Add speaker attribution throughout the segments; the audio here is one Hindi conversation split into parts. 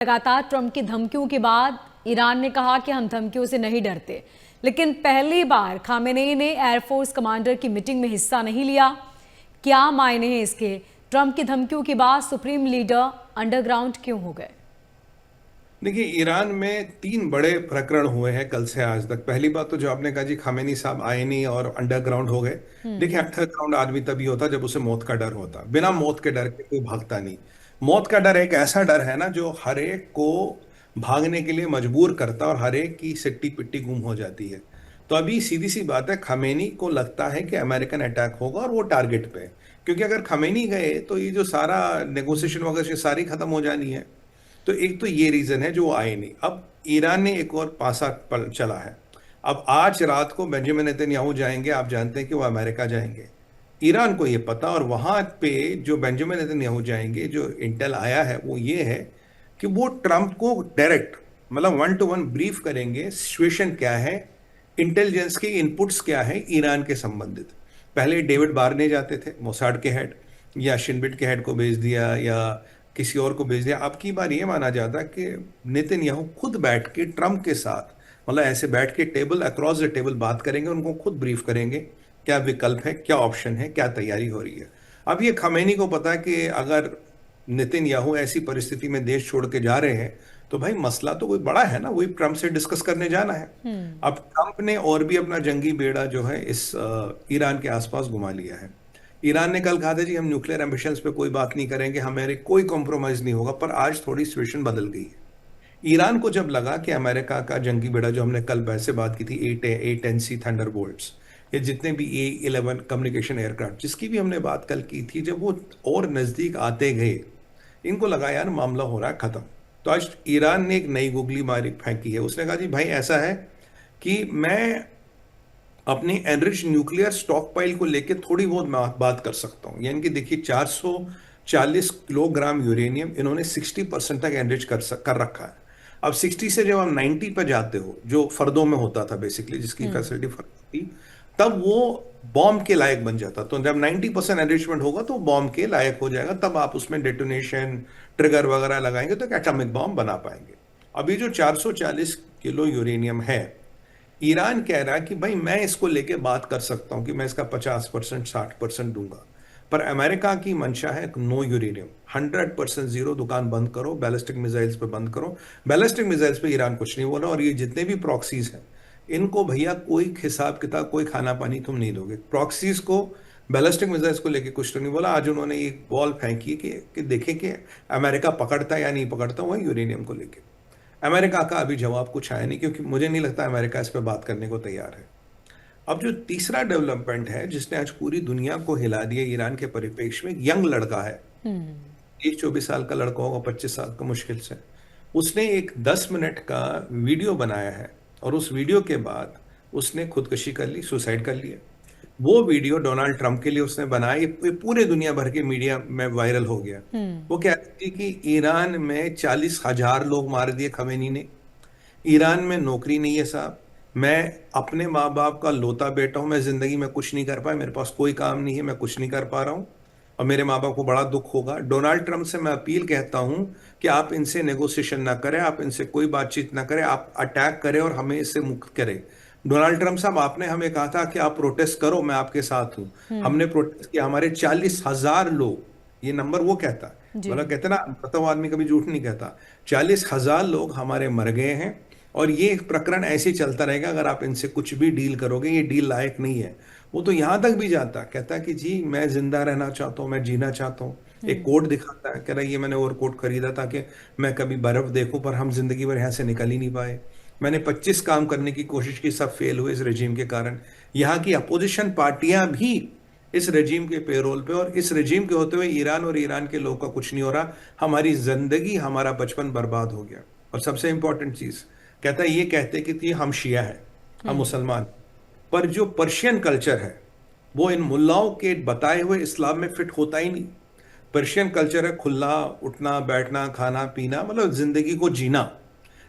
Speaker 1: लगातार ट्रंप की धमकियों के बाद ईरान ने कहा कि हम धमकियों से नहीं डरते, लेकिन पहली बार खामेनेई ने एयरफोर्स कमांडर की मीटिंग में हिस्सा नहीं लिया। क्या मायने हैं इसके? ट्रंप की धमकियों के बाद सुप्रीम लीडर अंडरग्राउंड क्यों हो गए?
Speaker 2: देखिए, ईरान में 3 बड़े प्रकरण हुए हैं कल से आज तक। पहली बात तो जो आपने कहा जी, खामेनी साहब आए नहीं और अंडरग्राउंड हो गए। देखिए, अंडरग्राउंड आदमी तभी होता जब उसे मौत का डर होता। बिना मौत के डर के कोई भागता नहीं। मौत का डर एक ऐसा डर है ना जो हर एक को भागने के लिए मजबूर करता है और हर एक की सिट्टी पिट्टी गुम हो जाती है। तो अभी सीधी सी बात है, खमेनी को लगता है कि अमेरिकन अटैक होगा और वो टारगेट पे है। क्योंकि अगर खमेनी गए तो ये जो सारा नेगोशिएशन वगैरह ये सारी खत्म हो जानी है। तो एक तो ये रीजन है जो वो आए नहीं। अब ईरान ने एक और पासा चला है। अब आज रात को बेंजामिन नेतन्याहू जाएंगे, आप जानते हैं कि वो अमेरिका जाएंगे। ईरान को ये पता, और वहां पे जो बेंजामिन नेतन्याहू जाएंगे, जो इंटेल आया है वो ये है कि वो ट्रंप को डायरेक्ट, मतलब 1 to 1 ब्रीफ करेंगे। सिचुएशन क्या है, इंटेलिजेंस के इनपुट्स क्या है ईरान के संबंधित। पहले डेविड बार्ने जाते थे, मोसाड के हेड, या शिनबिट के हेड को भेज दिया या किसी और को भेज दिया। अब की बार ये माना जाता कि नेतन्याहू खुद बैठ के ट्रंप के साथ, मतलब ऐसे बैठ के टेबल अक्रॉस द टेबल बात करेंगे, उनको खुद ब्रीफ करेंगे क्या विकल्प है, क्या ऑप्शन है, क्या तैयारी हो रही है। अब ये खमेनी को पता है कि अगर नेतन्याहू ऐसी परिस्थिति में देश छोड़ के जा रहे हैं तो भाई मसला तो कोई बड़ा है ना, वही ट्रंप से डिस्कस करने जाना है। अब ट्रंप ने और भी अपना जंगी बेड़ा जो है इस ईरान के आसपास घुमा लिया है। ईरान ने कल कहा था जी हम न्यूक्लियर एम्बिशंस पे कोई बात नहीं करेंगे, हमारे कोई कॉम्प्रोमाइज नहीं होगा, पर आज थोड़ी सिचुएशन बदल गई है। ईरान को जब लगा कि अमेरिका का जंगी बेड़ा, जो हमने कल वैसे बात की थी, A10C थंडरबोल्ट्स, ये जितने भी A11 कम्युनिकेशन एयरक्राफ्ट जिसकी भी हमने बात कल की थी, जब वो और नजदीक आते गए, इनको लगा यार मामला हो रहा है खत्म। तो आज ईरान ने एक नई गुगली मारी फेंकी है। उसने कहा जी भाई ऐसा है कि मैं अपनी एनरिच न्यूक्लियर स्टॉक पाइल को लेके थोड़ी बहुत बात कर सकता हूं। यानी कि देखिए, 440 किलोग्राम यूरेनियम इन्होंने 60% तक एनरिच कर रखा है। अब 60 से जब आप 90 पर जाते हो, जो फर्दों में होता था बेसिकली, जिसकी फैसिलिटी फर्द थी, तब वो बॉम्ब के लायक बन जाता। तो जब 90% एनरिचमेंट होगा तो बॉम्ब के लायक हो जाएगा, तब आप उसमें डेटोनेशन ट्रिगर वगैरह लगाएंगे तो एक एटॉमिक बॉम्ब बना पाएंगे। अभी जो 440 किलो यूरेनियम है, ईरान कह रहा है कि भाई मैं इसको लेके बात कर सकता हूं कि मैं इसका 50% 60% दूंगा, पर अमेरिका की मंशा है नो यूरेनियम, 100% जीरो, दुकान बंद करो, बैलिस्टिक मिसाइल्स पे बंद करो। बैलिस्टिक मिसाइल्स पे ईरान कुछ नहीं बोल रहा, और ये जितने भी प्रॉक्सीज हैं इनको भैया कोई हिसाब किताब, कोई खाना पानी तुम नहीं दोगे। प्रॉक्सीज को, बैलिस्टिक मिसाइल्स को लेके कुछ तो नहीं बोला। आज उन्होंने एक बॉल फेंकी कि देखें कि अमेरिका पकड़ता है या नहीं पकड़ता हुआ यूरेनियम को लेके। अमेरिका का अभी जवाब कुछ आया नहीं, क्योंकि मुझे नहीं लगता अमेरिका इस पर बात करने को तैयार है। अब जो तीसरा डेवलपमेंट है जिसने आज पूरी दुनिया को हिला दिया ईरान के परिप्रेक्ष्य में, एक यंग लड़का है, 24 साल का लड़का होगा, 25 साल का मुश्किल से। उसने एक 10 मिनट का वीडियो बनाया है, और उस वीडियो के बाद उसने खुदकुशी कर ली, सुसाइड कर लिया। वो वीडियो डोनाल्ड ट्रंप के लिए उसने बनाया, ये पूरे दुनिया भर के मीडिया में वायरल हो गया। वो कह रही थी कि ईरान में 40,000 लोग मार दिए खमेनी ने, ईरान में नौकरी नहीं है साहब, मैं अपने माँ बाप का लौता बेटा हूं, मैं जिंदगी में कुछ नहीं कर पाया, मेरे पास कोई काम नहीं है, मैं कुछ नहीं कर पा रहा हूं, और मेरे माँ बाप को बड़ा दुख होगा। डोनाल्ड ट्रंप से मैं अपील कहता हूं कि आप इनसे नेगोशिएशन ना करें, आप इनसे कोई बातचीत ना करें, आप अटैक करें और हमें इससे मुक्त करें। डोनाल्ड ट्रंप साहब, आपने हमें कहा था कि आप प्रोटेस्ट करो, मैं आपके साथ हूं। हमने प्रोटेस्ट किया, हमारे 40,000 लोग, ये नंबर वो कहता है,
Speaker 1: जी।
Speaker 2: मतलब कहते ना, मतलब आदमी कभी झूठ नहीं कहता, 40,000 लोग हमारे मर गए हैं, और ये प्रकरण ऐसे ही चलता रहेगा अगर आप इनसे कुछ भी डील करोगे, ये डील लायक नहीं है। वो तो यहां तक भी जाता, कहता है कि जी मैं जिंदा रहना चाहता हूं, मैं जीना चाहता हूं। एक कोट दिखाता है, कह रहा है ये मैंने और कोट खरीदा था कि मैं कभी बर्फ देखूं, पर हम जिंदगी भर यहां से निकल ही नहीं पाए। मैंने 25 काम करने की कोशिश की, सब फेल हुए इस रजीम के कारण। यहाँ की अपोजिशन पार्टियां भी इस रजीम के पेरोल पे, और इस रजीम के होते हुए ईरान और ईरान के लोग का कुछ नहीं हो रहा। हमारी जिंदगी, हमारा बचपन बर्बाद हो गया। और सबसे इंपॉर्टेंट चीज कहता है, ये कहते कि हम शिया है, हम मुसलमान, पर जो पर्शियन कल्चर है वो इन मुल्लाओं के बताए हुए इस्लाम में फिट होता ही नहीं। पर्शियन कल्चर है खुला उठना बैठना, खाना पीना, मतलब जिंदगी को जीना।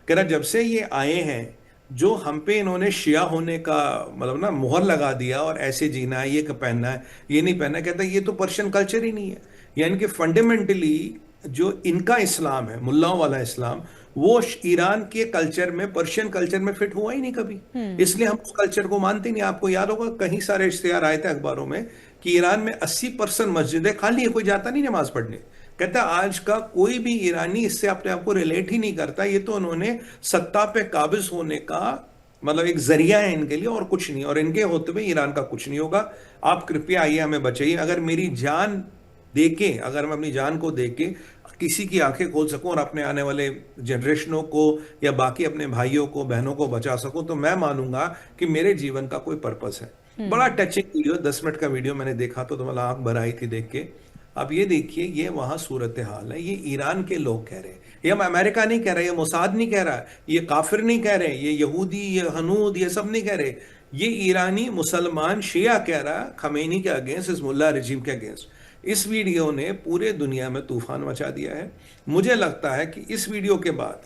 Speaker 2: कह रहा जब से ये आए हैं, जो हम पे इन्होंने शिया होने का मतलब ना मुहर लगा दिया, और ऐसे जीना है, ये पहनना है, ये नहीं पहनना है, कहता है ये तो पर्शियन कल्चर ही नहीं है। यानी कि फंडामेंटली जो इनका इस्लाम है, मुल्लाओं वाला इस्लाम, वो ईरान के कल्चर में, पर्शियन कल्चर में फिट हुआ ही नहीं कभी। इसलिए हम उस कल्चर को मानते नहीं। आपको याद होगा कहीं सारे इश्तिहार आए थे अखबारों में कि ईरान में 80% मस्जिदें खाली है, कोई जाता नहीं नमाज पढ़ने। कहता आज का कोई भी ईरानी इससे अपने आप को रिलेट ही नहीं करता। ये तो उन्होंने सत्ता पे काबिज होने का मतलब एक जरिया है इनके लिए, और कुछ नहीं। और इनके होते हुए ईरान का कुछ नहीं होगा। आप कृपया आइए, हमें बचाइए। अगर मेरी जान देके, अगर मैं अपनी जान को देके किसी की आंखें खोल सकूं और अपने आने वाले जनरेशनों को या बाकी अपने भाइयों को, बहनों को बचा सकूं, तो मैं मानूंगा कि मेरे जीवन का कोई पर्पस है। बड़ा टचिंग वीडियो, 10 मिनट का वीडियो मैंने देखा तो मतलब आंख भर आई थी देख के। अब ये देखिए, ये वहां सूरत हाल है। ये ईरान के लोग कह रहे हैं, ये हम अमेरिका नहीं कह रहे, ये मोसाद नहीं कह रहा, ये काफिर नहीं कह रहे, ये यहूदी, ये हनूद, ये सब नहीं कह रहे। ये ईरानी मुसलमान शिया कह रहा, खमेनी के अगेंस्ट, इस मुल्ला रजीम के अगेंस्ट। इस वीडियो ने पूरे दुनिया में तूफान मचा दिया है। मुझे लगता है कि इस वीडियो के बाद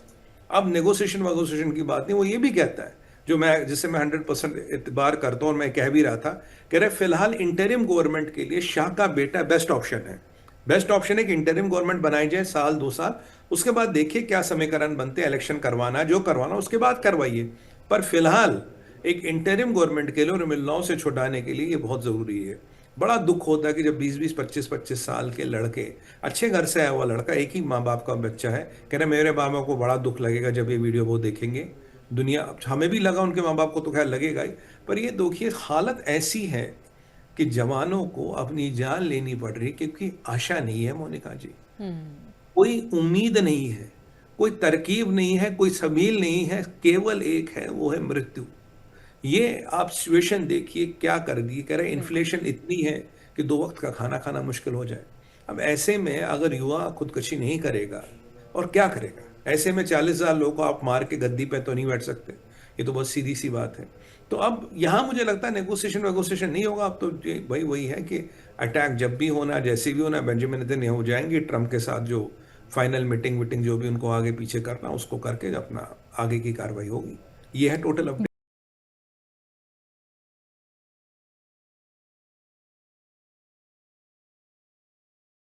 Speaker 2: अब नेगोशिएशन वगोशिएशन की बात नहीं। वो ये भी कहता है, जो मैं, जिससे मैं 100% इतबार करता हूं और मैं कह भी रहा था, कह रहे फिलहाल इंटरिम गवर्नमेंट के लिए शाह का बेटा बेस्ट ऑप्शन है। बेस्ट ऑप्शन है कि इंटरिम गवर्नमेंट बनाई जाए, साल 2 साल, उसके बाद देखिए क्या समीकरण बनते, इलेक्शन करवाना, जो करवाना उसके बाद करवाइए। पर फिलहाल एक इंटरिम गवर्नमेंट के लिए और मुल्लाओं से छुड़ाने के लिए ये बहुत जरूरी है। बड़ा दुख होता है कि जब 20-20, 25-25 साल के लड़के, अच्छे घर से आया हुआ लड़का, एक ही माँ बाप का बच्चा है, कह रहे मेरे माँ बाप को बड़ा दुख लगेगा जब ये वीडियो वो देखेंगे। दुनिया, हमें भी लगा, उनके माँ बाप को तो खैर लगेगा ही। पर ये देखिए, हालत ऐसी है कि जवानों को अपनी जान लेनी पड़ रही क्योंकि आशा नहीं है मोनिका जी, कोई उम्मीद नहीं है, कोई तरकीब नहीं है, कोई सबील नहीं है, केवल एक है, वो है मृत्यु। ये आप सिचुएशन देखिए क्या कर दी। कह रहे इन्फ्लेशन इतनी है कि 2 वक्त का खाना खाना मुश्किल हो जाए। अब ऐसे में अगर युवा खुदकुशी नहीं करेगा और क्या करेगा? ऐसे में 40,000 लोगों को आप मार के गद्दी पे तो नहीं बैठ सकते। ये तो बहुत सीधी सी बात है। तो अब यहां मुझे लगता है नेगोशिएशन नहीं होगा। अब तो भाई वही है कि अटैक जब भी होना, जैसे भी होना, बेंजामिन नेतन्याहू जाएंगे ट्रंप के साथ, जो फाइनल मीटिंग जो भी उनको आगे पीछे करना उसको करके अपना आगे की कार्रवाई होगी। ये है टोटल अपडेट।